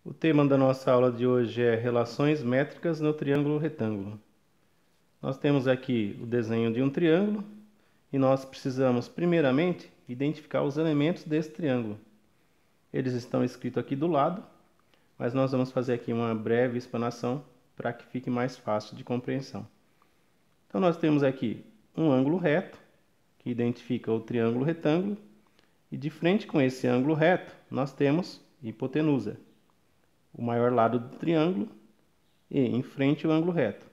O tema da nossa aula de hoje é relações métricas no triângulo retângulo. Nós temos aqui o desenho de um triângulo e nós precisamos, primeiramente, identificar os elementos desse triângulo. Eles estão escritos aqui do lado, mas nós vamos fazer aqui uma breve explanação para que fique mais fácil de compreensão. Então nós temos aqui um ângulo reto, que identifica o triângulo retângulo, e de frente com esse ângulo reto, nós temos hipotenusa, o maior lado do triângulo, e em frente o ângulo reto,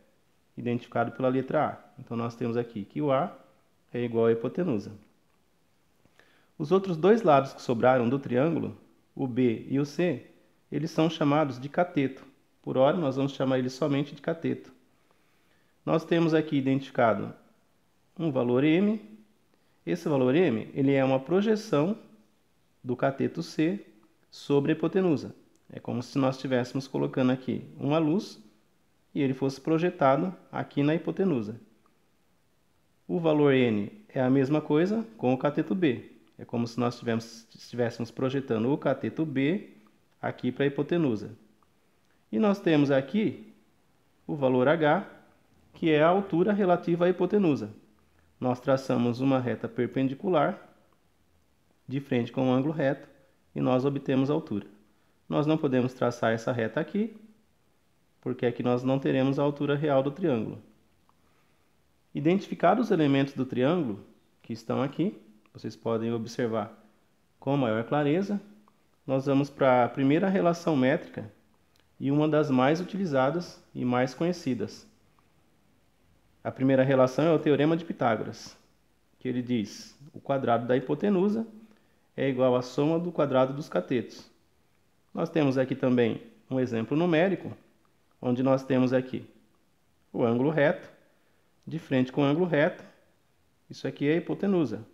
identificado pela letra A. Então nós temos aqui que o A é igual à hipotenusa. Os outros dois lados que sobraram do triângulo, o B e o C, eles são chamados de cateto. Por hora nós vamos chamar eles somente de cateto. Nós temos aqui identificado um valor M. Esse valor M ele é uma projeção do cateto C sobre a hipotenusa. É como se nós estivéssemos colocando aqui uma luz e ele fosse projetado aqui na hipotenusa. O valor N é a mesma coisa com o cateto B. É como se nós estivéssemos projetando o cateto B aqui para a hipotenusa. E nós temos aqui o valor H, que é a altura relativa à hipotenusa. Nós traçamos uma reta perpendicular de frente com um ângulo reto e nós obtemos a altura. Nós não podemos traçar essa reta aqui, porque aqui nós não teremos a altura real do triângulo. Identificados os elementos do triângulo que estão aqui, vocês podem observar com maior clareza, nós vamos para a primeira relação métrica e uma das mais utilizadas e mais conhecidas. A primeira relação é o Teorema de Pitágoras, que ele diz: o quadrado da hipotenusa é igual à soma do quadrado dos catetos. Nós temos aqui também um exemplo numérico, onde nós temos aqui o ângulo reto, de frente com o ângulo reto, isso aqui é a hipotenusa.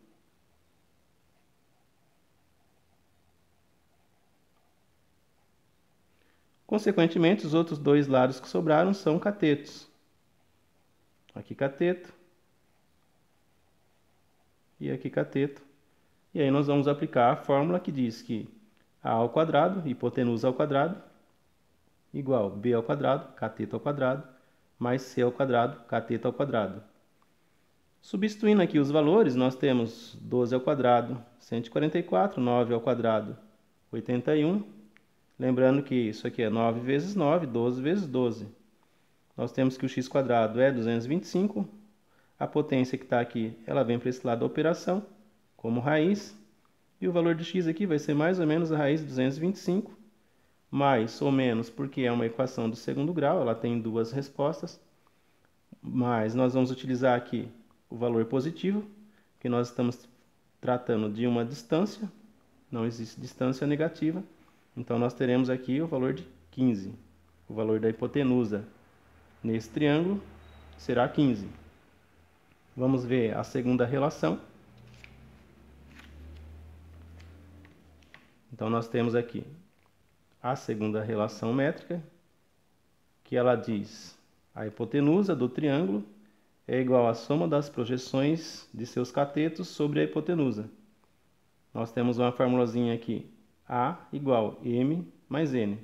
Consequentemente, os outros dois lados que sobraram são catetos. Aqui cateto e aqui cateto. E aí nós vamos aplicar a fórmula que diz que A ao quadrado, hipotenusa ao quadrado, igual B ao quadrado, cateto ao quadrado, mais C ao quadrado, cateto ao quadrado. Substituindo aqui os valores, nós temos 12 ao quadrado, 144, 9 ao quadrado, 81. Lembrando que isso aqui é 9 vezes 9, 12 vezes 12. Nós temos que o x quadrado é 225. A potência que está aqui, ela vem para esse lado da operação, como raiz. E o valor de x aqui vai ser mais ou menos a raiz de 225, mais ou menos porque é uma equação do segundo grau, ela tem duas respostas. Mas nós vamos utilizar aqui o valor positivo, que nós estamos tratando de uma distância, não existe distância negativa. Então nós teremos aqui o valor de 15. O valor da hipotenusa nesse triângulo será 15. Vamos ver a segunda relação. Então nós temos aqui a segunda relação métrica, que ela diz: a hipotenusa do triângulo é igual à soma das projeções de seus catetos sobre a hipotenusa. Nós temos uma formulazinha aqui, A igual M mais N.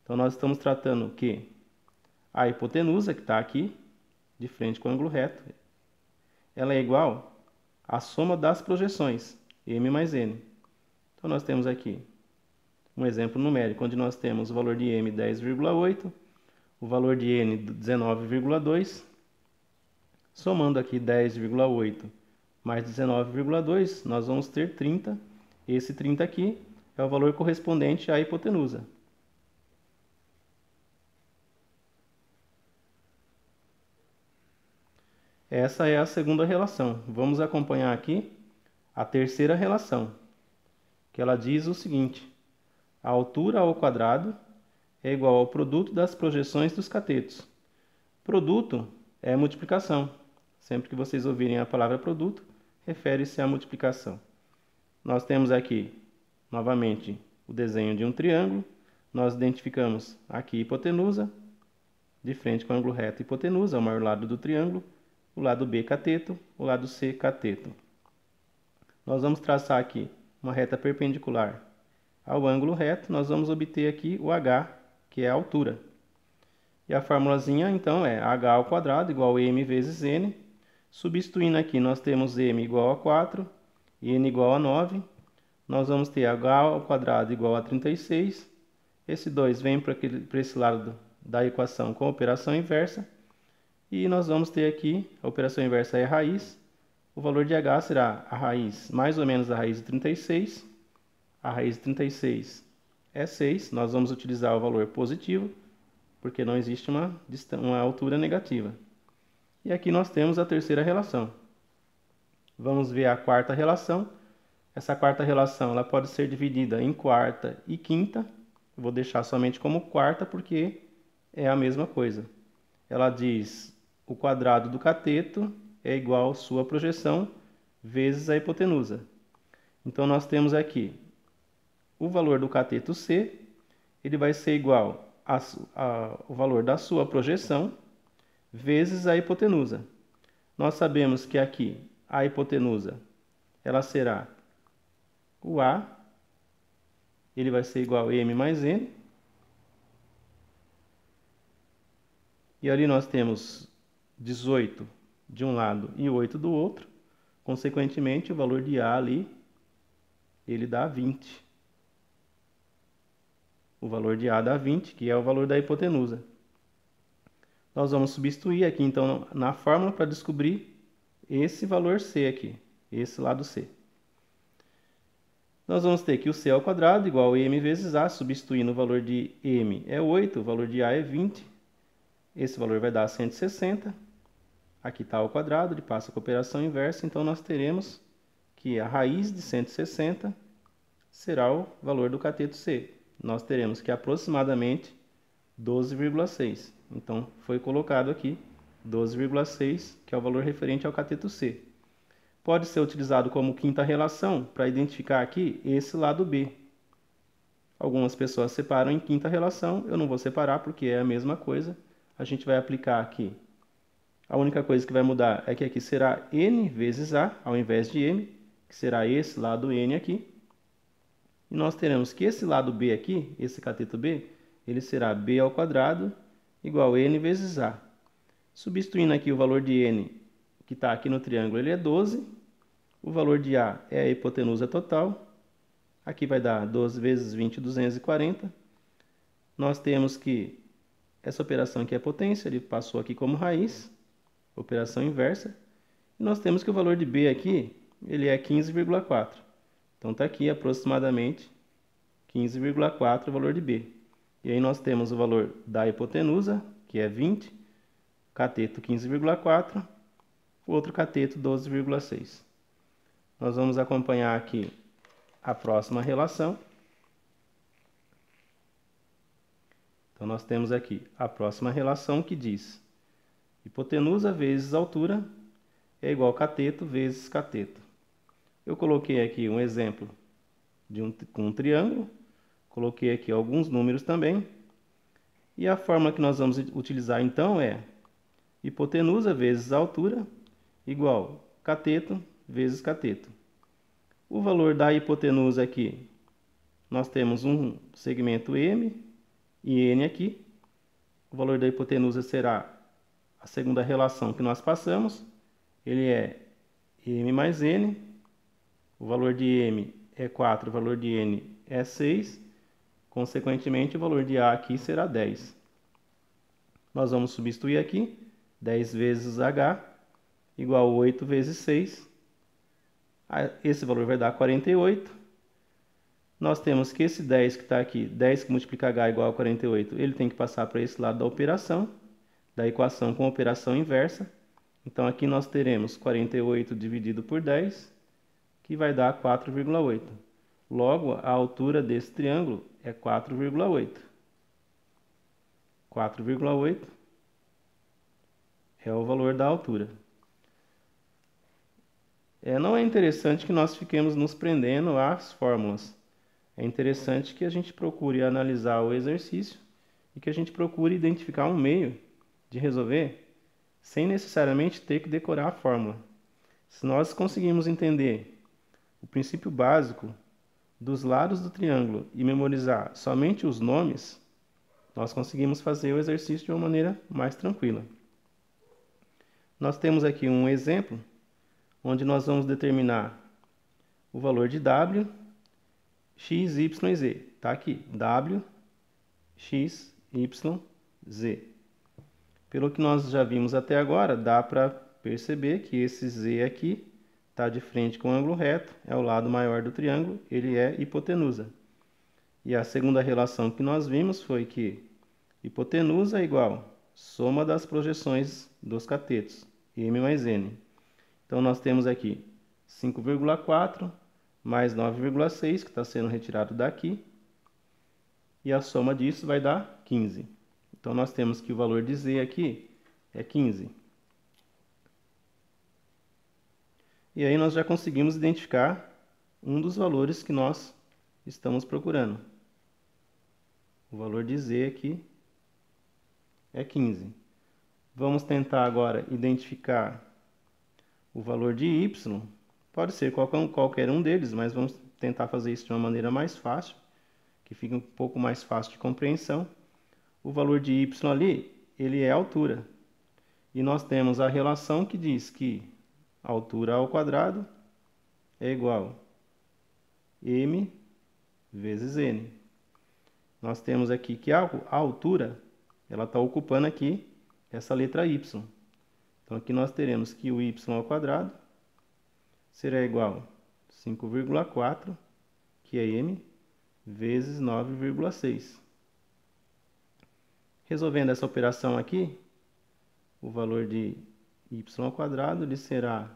Então nós estamos tratando que a hipotenusa, que está aqui, de frente com o ângulo reto, ela é igual à soma das projeções, M mais N. Então nós temos aqui um exemplo numérico, onde nós temos o valor de M 10,8, o valor de N 19,2. Somando aqui 10,8 mais 19,2, nós vamos ter 30. Esse 30 aqui é o valor correspondente à hipotenusa. Essa é a segunda relação. Vamos acompanhar aqui a terceira relação, que ela diz o seguinte: a altura ao quadrado é igual ao produto das projeções dos catetos. Produto é multiplicação. Sempre que vocês ouvirem a palavra produto, refere-se à multiplicação. Nós temos aqui, novamente, o desenho de um triângulo. Nós identificamos aqui hipotenusa, de frente com o ângulo reto hipotenusa, o maior lado do triângulo. O lado B cateto, o lado C cateto. Nós vamos traçar aqui uma reta perpendicular ao ângulo reto, nós vamos obter aqui o h, que é a altura. E a formulazinha, então, é h ao quadrado igual a m vezes n. Substituindo aqui, nós temos m igual a 4, n igual a 9. Nós vamos ter h ao quadrado igual a 36. Esse 2 vem para esse lado da equação com a operação inversa. E nós vamos ter aqui, a operação inversa é raiz. O valor de h será a raiz mais ou menos a raiz de 36. A raiz de 36 é 6. Nós vamos utilizar o valor positivo, porque não existe uma altura negativa. E aqui nós temos a terceira relação. Vamos ver a quarta relação. Essa quarta relação ela pode ser dividida em quarta e quinta. Eu vou deixar somente como quarta porque é a mesma coisa. Ela diz o quadrado do cateto é igual a sua projeção vezes a hipotenusa. Então nós temos aqui o valor do cateto C, ele vai ser igual ao valor da sua projeção vezes a hipotenusa. Nós sabemos que aqui a hipotenusa ela será o A, ele vai ser igual a M mais N. E ali nós temos 18 de um lado e 8 do outro. Consequentemente, o valor de A ali, ele dá 20. O valor de A dá 20, que é o valor da hipotenusa. Nós vamos substituir aqui, então, na fórmula para descobrir esse valor C aqui, esse lado C. Nós vamos ter que o C ao quadrado igual a M vezes A, substituindo o valor de M é 8, o valor de A é 20. Esse valor vai dar 160. Aqui está ao quadrado, ele passa com a operação inversa, então nós teremos que a raiz de 160 será o valor do cateto C. Nós teremos que aproximadamente 12,6. Então foi colocado aqui 12,6, que é o valor referente ao cateto C. Pode ser utilizado como quinta relação para identificar aqui esse lado B. Algumas pessoas separam em quinta relação, eu não vou separar porque é a mesma coisa. A gente vai aplicar aqui. A única coisa que vai mudar é que aqui será N vezes A, ao invés de M, que será esse lado N aqui. E nós teremos que esse lado B aqui, esse cateto B, ele será B ao quadrado igual a N vezes A. Substituindo aqui o valor de N, que está aqui no triângulo, ele é 12. O valor de A é a hipotenusa total. Aqui vai dar 12 vezes 20, 240. Nós temos que essa operação aqui é potência, ele passou aqui como raiz, operação inversa. E nós temos que o valor de B aqui, ele é 15,4. Então está aqui aproximadamente 15,4 o valor de B. E aí nós temos o valor da hipotenusa, que é 20, cateto 15,4, o outro cateto 12,6. Nós vamos acompanhar aqui a próxima relação. Então nós temos aqui a próxima relação que diz hipotenusa vezes altura é igual a cateto vezes cateto. Eu coloquei aqui um exemplo com um triângulo, coloquei aqui alguns números também. E a fórmula que nós vamos utilizar então é hipotenusa vezes altura igual cateto vezes cateto. O valor da hipotenusa aqui, nós temos um segmento M e N aqui. O valor da hipotenusa será a segunda relação que nós passamos. Ele é M mais N. O valor de M é 4, o valor de N é 6. Consequentemente, o valor de A aqui será 10. Nós vamos substituir aqui. 10 vezes H igual a 8 vezes 6. Esse valor vai dar 48. Nós temos que esse 10 que está aqui, 10 que multiplica H igual a 48, ele tem que passar para esse lado da operação, da equação com operação inversa. Então aqui nós teremos 48 dividido por 10, que vai dar 4,8. Logo, a altura desse triângulo é 4,8. 4,8 é o valor da altura. Não é interessante que nós fiquemos nos prendendo às fórmulas. É interessante que a gente procure analisar o exercício e que a gente procure identificar um meio de resolver sem necessariamente ter que decorar a fórmula. Se nós conseguirmos entender o princípio básico dos lados do triângulo e memorizar somente os nomes, nós conseguimos fazer o exercício de uma maneira mais tranquila. Nós temos aqui um exemplo onde nós vamos determinar o valor de W, X, Y e Z. Está aqui, W, X, Y, Z. Pelo que nós já vimos até agora, dá para perceber que esse Z aqui está de frente com o ângulo reto, é o lado maior do triângulo, ele é hipotenusa. E a segunda relação que nós vimos foi que hipotenusa é igual soma das projeções dos catetos, M mais N. Então nós temos aqui 5,4 mais 9,6, que está sendo retirado daqui, e a soma disso vai dar 15. Então nós temos que o valor de Z aqui é 15. E aí nós já conseguimos identificar um dos valores que nós estamos procurando. O valor de Z aqui é 15. Vamos tentar agora identificar o valor de Y. Pode ser qualquer um deles, mas vamos tentar fazer isso de uma maneira mais fácil, que fica um pouco mais fácil de compreensão. O valor de Y ali, ele é a altura. E nós temos a relação que diz que a altura ao quadrado é igual a M vezes N. Nós temos aqui que a altura, ela está ocupando aqui essa letra Y. Então aqui nós teremos que o Y ao quadrado será igual a 5,4, que é M, vezes 9,6. Resolvendo essa operação aqui, o valor de y ao quadrado ele será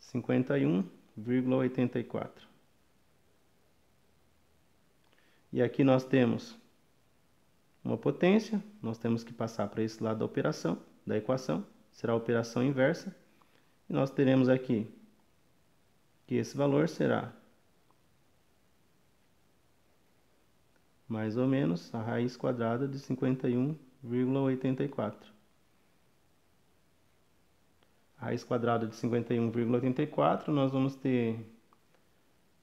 51,84. E aqui nós temos uma potência, nós temos que passar para esse lado da equação, será a operação inversa. E nós teremos aqui que esse valor será mais ou menos a raiz quadrada de 51,84. A raiz quadrada de 51,84 nós vamos ter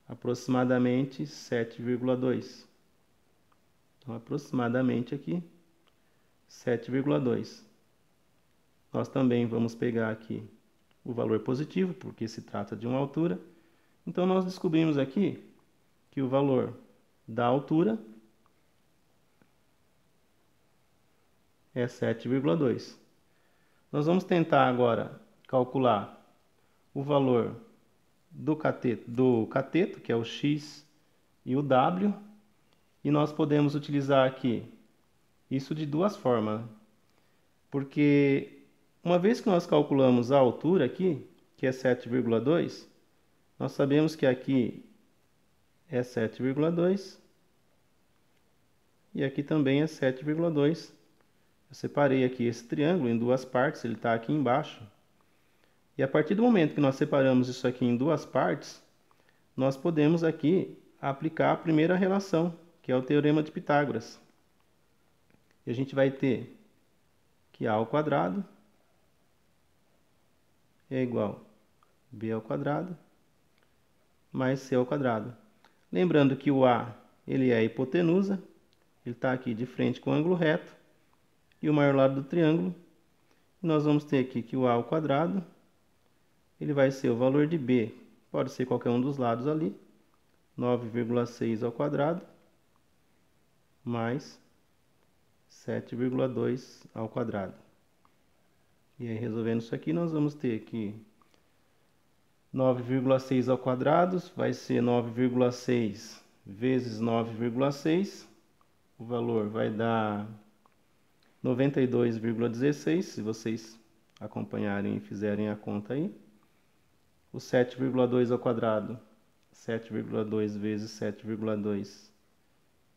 aproximadamente 7,2. Então, aproximadamente aqui 7,2. Nós também vamos pegar aqui o valor positivo, porque se trata de uma altura. Então, nós descobrimos aqui que o valor da altura é 7,2. Nós vamos tentar agora calcular o valor do cateto, que é o X e o W, e nós podemos utilizar aqui isso de duas formas, porque uma vez que nós calculamos a altura aqui, que é 7,2, nós sabemos que aqui é 7,2 e aqui também é 7,2. Eu separei aqui esse triângulo em duas partes, ele está aqui embaixo. E a partir do momento que nós separamos isso aqui em duas partes, nós podemos aqui aplicar a primeira relação, que é o Teorema de Pitágoras. E a gente vai ter que A ao quadrado é igual a B ao quadrado mais C ao quadrado. Lembrando que o A ele é a hipotenusa, ele está aqui de frente com o ângulo reto, e o maior lado do triângulo. E nós vamos ter aqui que o A ao quadrado ele vai ser o valor de B, pode ser qualquer um dos lados ali, 9,6 ao quadrado, mais 7,2 ao quadrado. E aí, resolvendo isso aqui, nós vamos ter que 9,6 ao quadrado vai ser 9,6 vezes 9,6. O valor vai dar 92,16, se vocês acompanharem e fizerem a conta aí. O 7,2 ao quadrado, 7,2 vezes 7,2,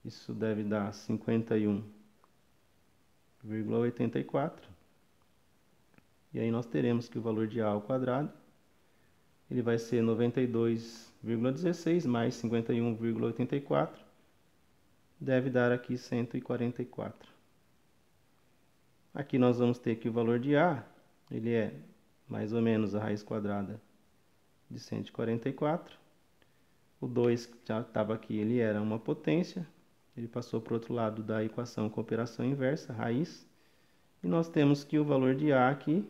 isso deve dar 51,84. E aí nós teremos que o valor de A ao quadrado, ele vai ser 92,16 mais 51,84, deve dar aqui 144. Aqui nós vamos ter que o valor de A, ele é mais ou menos a raiz quadrada de 144. O 2 que já estava aqui, ele era uma potência. Ele passou para o outro lado da equação com operação inversa, raiz. E nós temos que o valor de A aqui,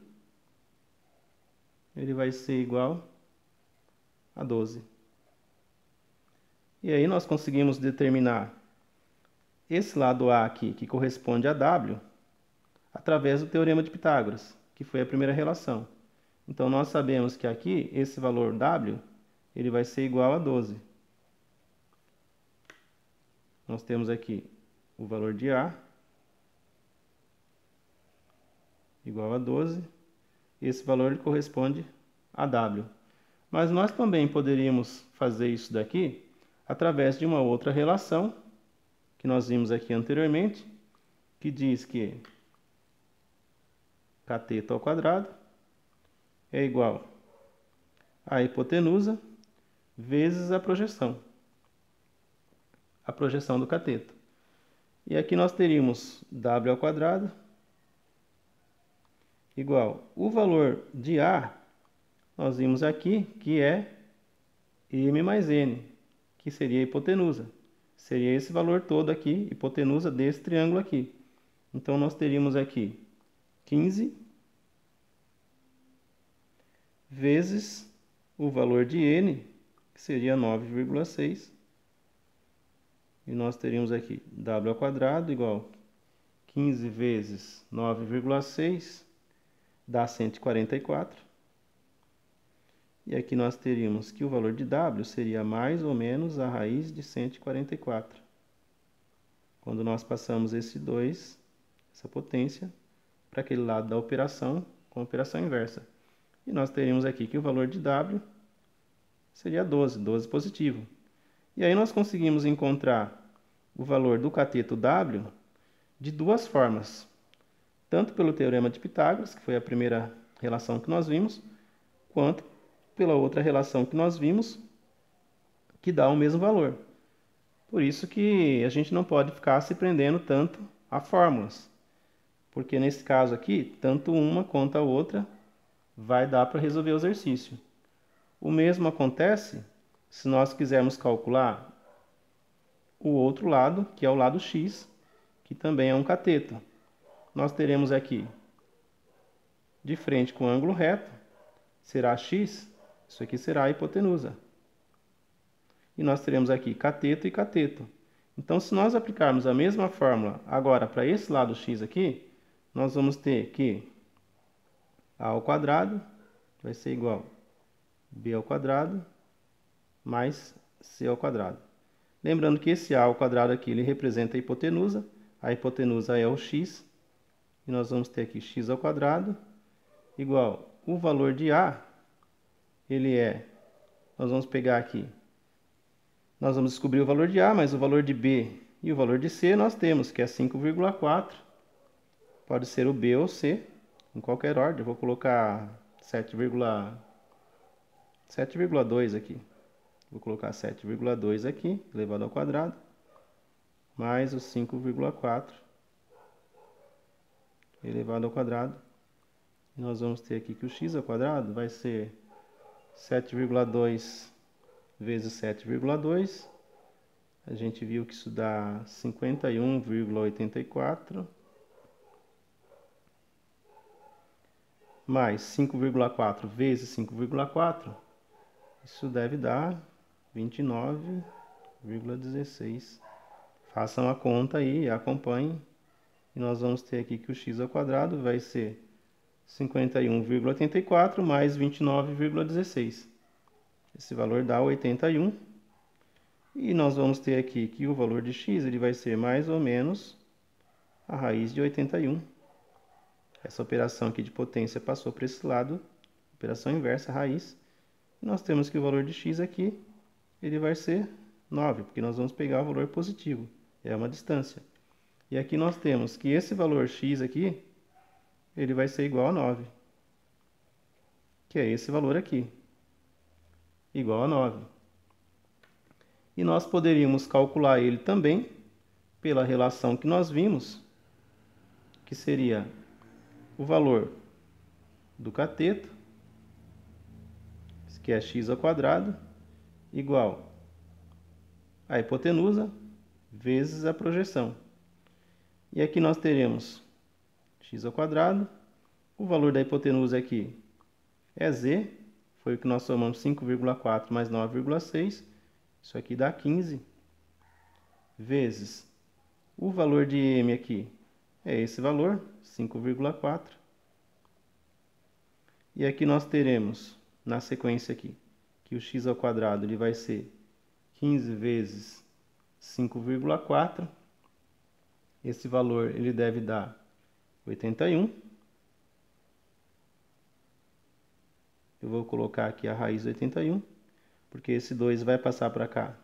ele vai ser igual a 12. E aí nós conseguimos determinar esse lado A aqui, que corresponde a W, através do Teorema de Pitágoras, que foi a primeira relação. Então nós sabemos que aqui, esse valor W, ele vai ser igual a 12. Nós temos aqui o valor de A igual a 12. Esse valor ele corresponde a W. Mas nós também poderíamos fazer isso daqui através de uma outra relação que nós vimos aqui anteriormente, que diz que cateto ao quadrado é igual a hipotenusa vezes a projeção do cateto. E aqui nós teríamos W ao quadrado igual o valor de A, nós vimos aqui que é M mais N, que seria a hipotenusa. Seria esse valor todo aqui, hipotenusa desse triângulo aqui. Então nós teríamos aqui 15 vezes o valor de N, que seria 9,6. E nós teríamos aqui W ao quadrado igual 15 vezes 9,6 dá 144. E aqui nós teríamos que o valor de W seria mais ou menos a raiz de 144. Quando nós passamos esse 2, essa potência, para aquele lado da operação, com a operação inversa. E nós teríamos aqui que o valor de W seria 12, 12 positivo. E aí nós conseguimos encontrar o valor do cateto W de duas formas. Tanto pelo Teorema de Pitágoras, que foi a primeira relação que nós vimos, quanto pela outra relação que nós vimos, que dá o mesmo valor. Por isso que a gente não pode ficar se prendendo tanto a fórmulas, porque nesse caso aqui, tanto uma quanto a outra vai dar para resolver o exercício. O mesmo acontece se nós quisermos calcular o outro lado, que é o lado x, que também é um cateto. Nós teremos aqui, de frente com o ângulo reto, será x, isso aqui será a hipotenusa. E nós teremos aqui cateto e cateto. Então, se nós aplicarmos a mesma fórmula agora para esse lado x aqui, nós vamos ter que a ao quadrado vai ser igual a b ao quadrado mais c ao quadrado. Lembrando que esse a ao quadrado aqui ele representa a hipotenusa é o x, e nós vamos ter aqui x ao quadrado igual o valor de a, nós vamos pegar aqui, nós vamos descobrir o valor de a, mas o valor de b e o valor de c nós temos, que é 5,4, pode ser o b ou c, em qualquer ordem. Eu vou colocar 7,2 aqui. Vou colocar 7,2 aqui, elevado ao quadrado, mais o 5,4 elevado ao quadrado. E nós vamos ter aqui que o x ao quadrado vai ser 7,2 vezes 7,2. A gente viu que isso dá 51,84. Mais 5,4 vezes 5,4. Isso deve dar 29,16. Façam a conta aí, acompanhem. E nós vamos ter aqui que o x ao quadrado vai ser 51,84 mais 29,16. Esse valor dá 81. E nós vamos ter aqui que o valor de x ele vai ser mais ou menos a raiz de 81. Essa operação aqui de potência passou para esse lado, operação inversa, raiz. E nós temos que o valor de x aqui ele vai ser 9, porque nós vamos pegar o valor positivo, é uma distância. E aqui nós temos que esse valor x aqui, ele vai ser igual a 9, que é esse valor aqui, igual a 9. E nós poderíamos calcular ele também pela relação que nós vimos, que seria o valor do cateto, que é x ao quadrado, igual a hipotenusa vezes a projeção. E aqui nós teremos x ao quadrado. O valor da hipotenusa aqui é z. Foi o que nós somamos, 5,4 mais 9,6. Isso aqui dá 15. Vezes o valor de m aqui é esse valor, 5,4. E aqui nós teremos, na sequência aqui, que o x ao quadrado ele vai ser 15 vezes 5,4. Esse valor ele deve dar 81. Eu vou colocar aqui a raiz de 81, porque esse 2 vai passar para cá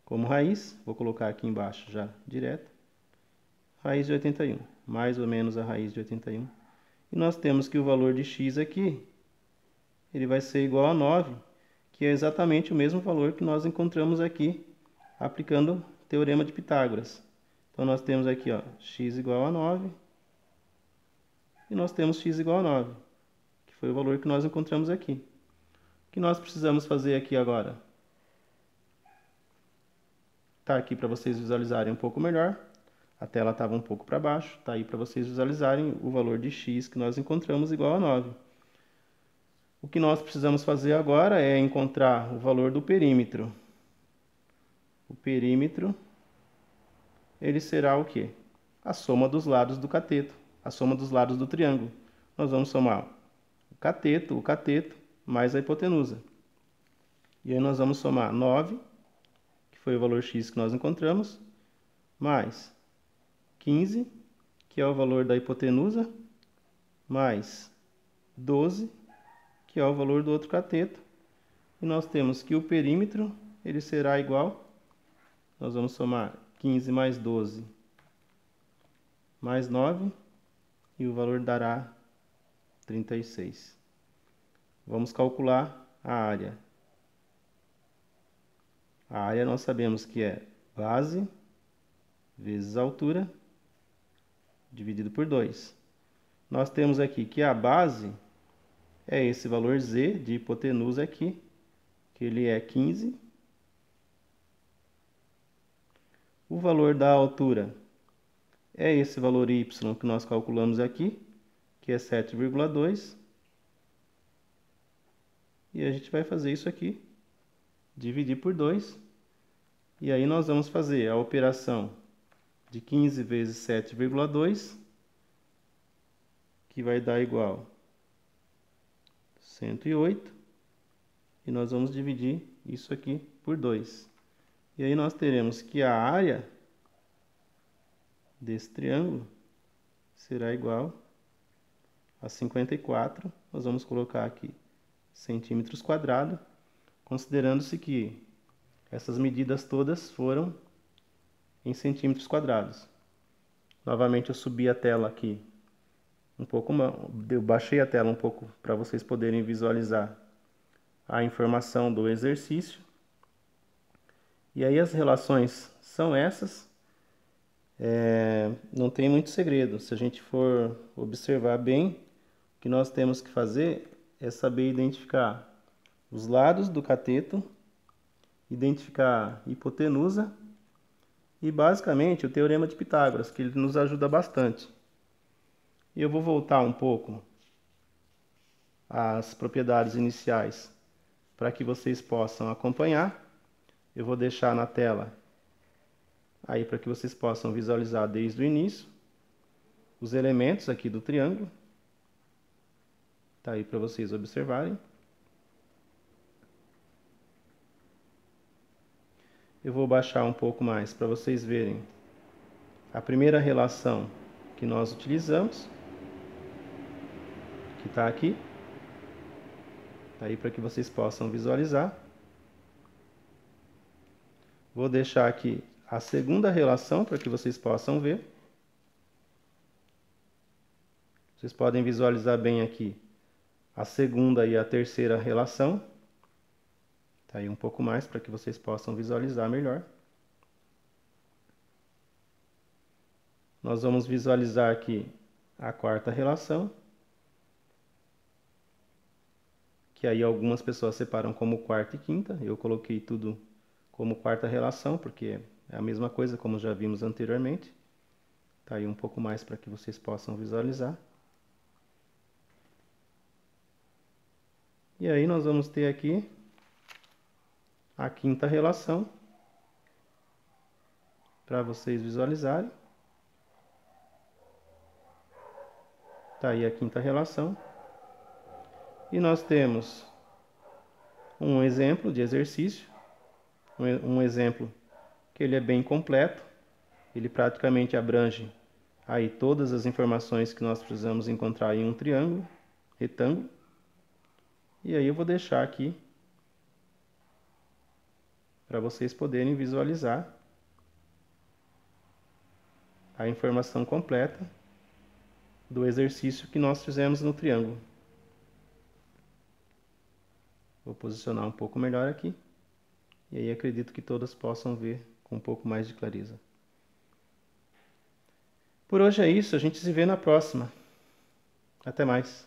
como raiz. Vou colocar aqui embaixo já direto. Raiz de 81, mais ou menos a raiz de 81. E nós temos que o valor de x aqui, ele vai ser igual a 9, que é exatamente o mesmo valor que nós encontramos aqui, aplicando o Teorema de Pitágoras. Então, nós temos aqui, ó, x igual a 9, e nós temos x igual a 9, que foi o valor que nós encontramos aqui. O que nós precisamos fazer aqui agora? Está aqui para vocês visualizarem um pouco melhor. A tela estava um pouco para baixo, está aí para vocês visualizarem o valor de x que nós encontramos igual a 9. O que nós precisamos fazer agora é encontrar o valor do perímetro. O perímetro, ele será o quê? A soma dos lados do cateto, a soma dos lados do triângulo. Nós vamos somar o cateto, mais a hipotenusa. E aí nós vamos somar 9, que foi o valor x que nós encontramos, mais 15, que é o valor da hipotenusa, mais 12, que é o valor do outro cateto. E nós temos que o perímetro ele será igual, nós vamos somar 15 mais 12, mais 9, e o valor dará 36. Vamos calcular a área. A área nós sabemos que é base vezes altura, dividido por 2. Nós temos aqui que a base é esse valor z de hipotenusa aqui, que ele é 15. O valor da altura é esse valor y que nós calculamos aqui, que é 7,2. E a gente vai fazer isso aqui, dividir por 2. E aí nós vamos fazer a operação de 15 vezes 7,2, que vai dar igual 108. E nós vamos dividir isso aqui por 2. E aí nós teremos que a área desse triângulo será igual a 54. Nós vamos colocar aqui centímetros quadrados, considerando-se que essas medidas todas foram em centímetros quadrados. Novamente eu subi a tela aqui um pouco, eu baixei a tela um pouco para vocês poderem visualizar a informação do exercício. E aí as relações são essas. Não tem muito segredo. Se a gente for observar bem, o que nós temos que fazer é saber identificar os lados do cateto, identificar a hipotenusa e basicamente o Teorema de Pitágoras, que ele nos ajuda bastante. E eu vou voltar um pouco às propriedades iniciais para que vocês possam acompanhar. Eu vou deixar na tela aí para que vocês possam visualizar desde o início os elementos aqui do triângulo. Está aí para vocês observarem. Eu vou baixar um pouco mais para vocês verem a primeira relação que nós utilizamos, que está aqui. Está aí para que vocês possam visualizar. Vou deixar aqui a segunda relação para que vocês possam ver. Vocês podem visualizar bem aqui a segunda e a terceira relação. Está aí um pouco mais para que vocês possam visualizar melhor. Nós vamos visualizar aqui a quarta relação, que aí algumas pessoas separam como quarta e quinta. Eu coloquei tudo como quarta relação, porque é a mesma coisa como já vimos anteriormente. Está aí um pouco mais para que vocês possam visualizar. E aí nós vamos ter aqui a quinta relação, para vocês visualizarem. Está aí a quinta relação. E nós temos um exemplo de exercício, um exemplo que ele é bem completo, ele praticamente abrange aí todas as informações que nós precisamos encontrar em um triângulo, retângulo. E aí eu vou deixar aqui para vocês poderem visualizar a informação completa do exercício que nós fizemos no triângulo. Vou posicionar um pouco melhor aqui. E aí acredito que todas possam ver com um pouco mais de clareza. Por hoje é isso, a gente se vê na próxima. Até mais.